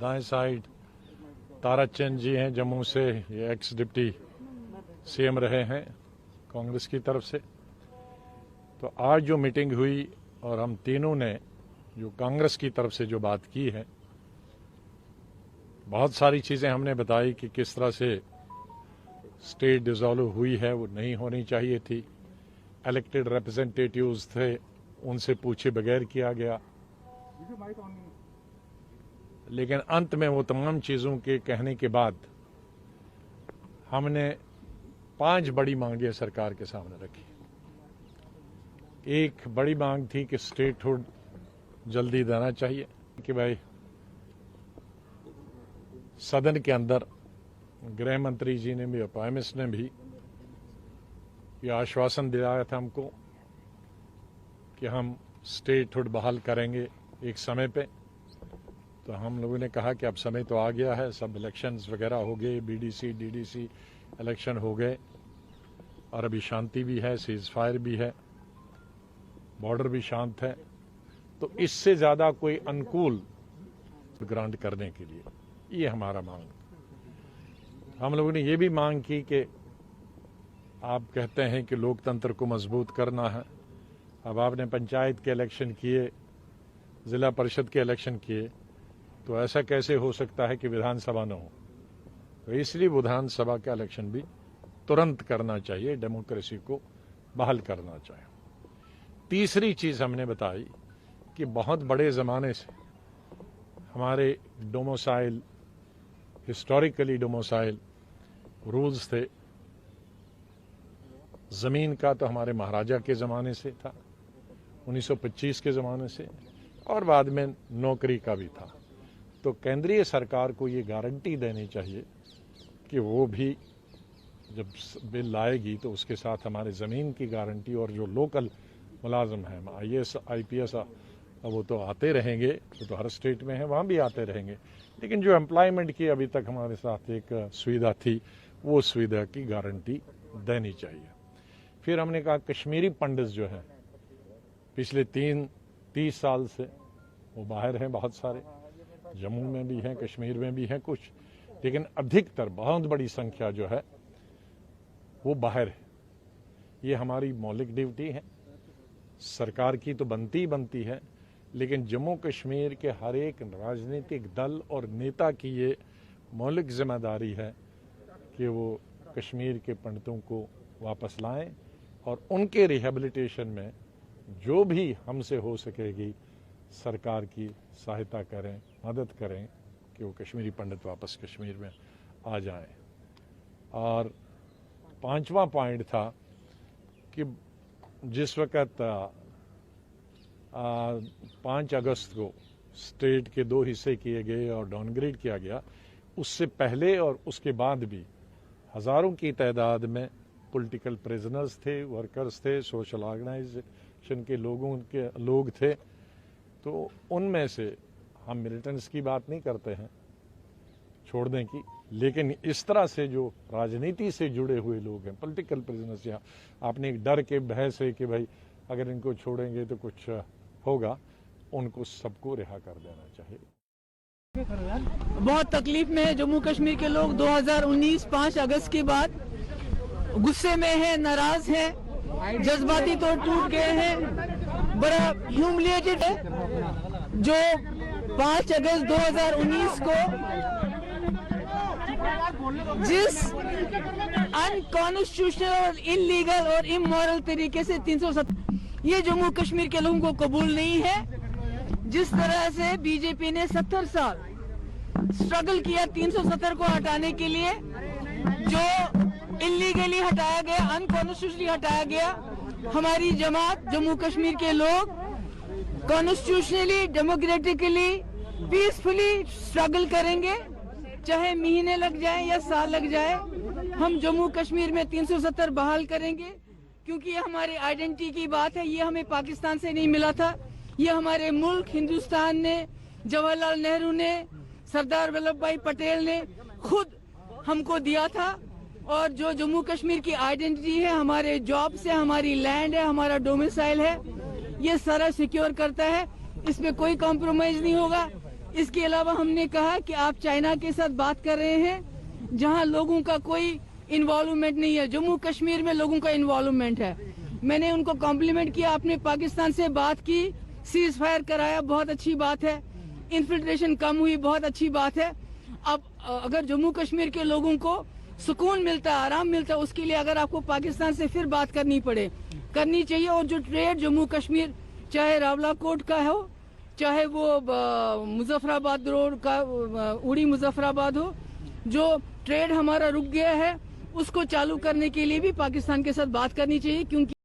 दाएं साइड ताराचंद जी हैं जम्मू से, ये एक्स डिप्टी सीएम रहे हैं कांग्रेस की तरफ से। तो आज जो मीटिंग हुई और हम तीनों ने जो कांग्रेस की तरफ से जो बात की है, बहुत सारी चीज़ें हमने बताई कि किस तरह से स्टेट डिसॉल्व हुई है, वो नहीं होनी चाहिए थी। इलेक्टेड रिप्रेजेंटेटिव्स थे, उनसे पूछे बगैर किया गया। लेकिन अंत में वो तमाम चीज़ों के कहने के बाद हमने 5 बड़ी मांगें सरकार के सामने रखी। एक बड़ी मांग थी कि स्टेटहुड जल्दी देना चाहिए, कि भाई सदन के अंदर गृह मंत्री जी ने भी और प्राइम मिनिस्टर ने भी ये आश्वासन दिलाया था हमको कि हम स्टेटहुड बहाल करेंगे एक समय पे। तो हम लोगों ने कहा कि अब समय तो आ गया है, सब इलेक्शंस वगैरह हो गए, बीडीसी डीडीसी इलेक्शन हो गए और अभी शांति भी है, सीज फायर भी है, बॉर्डर भी शांत है। तो इससे ज़्यादा कोई अनुकूल ग्रांट करने के लिए ये हमारा मांग। हम लोगों ने ये भी मांग की कि आप कहते हैं कि लोकतंत्र को मजबूत करना है, अब आपने पंचायत के इलेक्शन किए, ज़िला परिषद के इलेक्शन किए, तो ऐसा कैसे हो सकता है कि विधानसभा न हो। तो इसलिए विधानसभा का इलेक्शन भी तुरंत करना चाहिए, डेमोक्रेसी को बहाल करना चाहिए। तीसरी चीज़ हमने बताई कि बहुत बड़े ज़माने से हमारे डोमिसाइल, हिस्टोरिकली डोमिसाइल रूल्स थे। ज़मीन का तो हमारे महाराजा के ज़माने से था, 1925 के ज़माने से, और बाद में नौकरी का भी था। तो केंद्रीय सरकार को ये गारंटी देनी चाहिए कि वो भी जब बिल लाएगी तो उसके साथ हमारे ज़मीन की गारंटी, और जो लोकल मुलाजम हैं, IAS IPS वो तो आते रहेंगे, वो तो हर स्टेट में है, वहाँ भी आते रहेंगे, लेकिन जो एम्प्लॉयमेंट की अभी तक हमारे साथ एक सुविधा थी, वो सुविधा की गारंटी देनी चाहिए। फिर हमने कहा कश्मीरी पंडित जो हैं पिछले 30 साल से वो बाहर हैं, बहुत सारे, जम्मू में भी हैं, कश्मीर में भी हैं कुछ, लेकिन अधिकतर बहुत बड़ी संख्या जो है वो बाहर है। ये हमारी मौलिक ड्यूटी है, सरकार की तो बनती है, लेकिन जम्मू कश्मीर के हर एक राजनीतिक दल और नेता की ये मौलिक जिम्मेदारी है कि वो कश्मीर के पंडितों को वापस लाएं और उनके रिहेबिलिटेशन में जो भी हमसे हो सकेगी सरकार की सहायता करें, मदद करें कि वो कश्मीरी पंडित वापस कश्मीर में आ जाएं। और 5वां पॉइंट था कि जिस वक़्त 5 अगस्त को स्टेट के 2 हिस्से किए गए और डाउनग्रेड किया गया, उससे पहले और उसके बाद भी हज़ारों की तादाद में पॉलिटिकल प्रिजनर्स थे, वर्कर्स थे, सोशल ऑर्गेनाइजेशन के लोग थे। तो उनमें से हम मिलिटेंट्स की बात नहीं करते हैं छोड़ने की, लेकिन इस तरह से जो राजनीति से जुड़े हुए लोग हैं, पॉलिटिकल प्रिजनर्स, या आपने एक डर के भय से कि भाई अगर इनको छोड़ेंगे तो कुछ होगा, उनको सबको रिहा कर देना चाहिए। बहुत तकलीफ में है जम्मू कश्मीर के लोग। 2019 5 अगस्त के बाद गुस्से में हैं, नाराज हैं, जज्बाती तौर टूट गए हैं, बड़ा ह्यूमिलिएटेड है। जो 5 अगस्त 2019 को जिस अनकॉन्स्टिट्यूशनल और इलीगल और इमोरल तरीके से 370, ये जम्मू कश्मीर के लोगों को कबूल नहीं है। जिस तरह से बीजेपी ने 70 साल स्ट्रगल किया 370 को हटाने के लिए, जो इलीगली हटाया गया, अनकॉन्स्टिट्यूशनली हटाया गया, हमारी जमात, जम्मू कश्मीर के लोग कॉन्स्टिट्यूशनली, डेमोक्रेटिकली, पीसफुली स्ट्रगल करेंगे, चाहे महीने लग जाए या साल लग जाए। हम जम्मू कश्मीर में 370 बहाल करेंगे, क्योंकि ये हमारे आइडेंटिटी की बात है। ये हमें पाकिस्तान से नहीं मिला था, ये हमारे मुल्क हिंदुस्तान ने, जवाहरलाल नेहरू ने, सरदार वल्लभ भाई पटेल ने खुद हमको दिया था। और जो जम्मू कश्मीर की आइडेंटिटी है, हमारे जॉब से, हमारी लैंड है, हमारा डोमिसाइल है, ये सारा सिक्योर करता है। इसमें कोई कॉम्प्रोमाइज नहीं होगा। इसके अलावा हमने कहा कि आप चाइना के साथ बात कर रहे हैं जहां लोगों का कोई इन्वॉल्वमेंट नहीं है। जम्मू कश्मीर में लोगों का इन्वॉल्वमेंट है। मैंने उनको कॉम्प्लीमेंट किया, आपने पाकिस्तान से बात की, सीज फायर कराया, बहुत अच्छी बात है। इन्फिल्ट्रेशन कम हुई, बहुत अच्छी बात है। अब अगर जम्मू कश्मीर के लोगों को सुकून मिलता है, आराम मिलता है, उसके लिए अगर आपको पाकिस्तान से फिर बात करनी चाहिए। और जो ट्रेड जम्मू कश्मीर, चाहे रावलाकोट का हो, चाहे वो मुजफ्फराबाद रोड का उड़ी मुजफ्फराबाद हो, जो ट्रेड हमारा रुक गया है उसको चालू करने के लिए भी पाकिस्तान के साथ बात करनी चाहिए, क्योंकि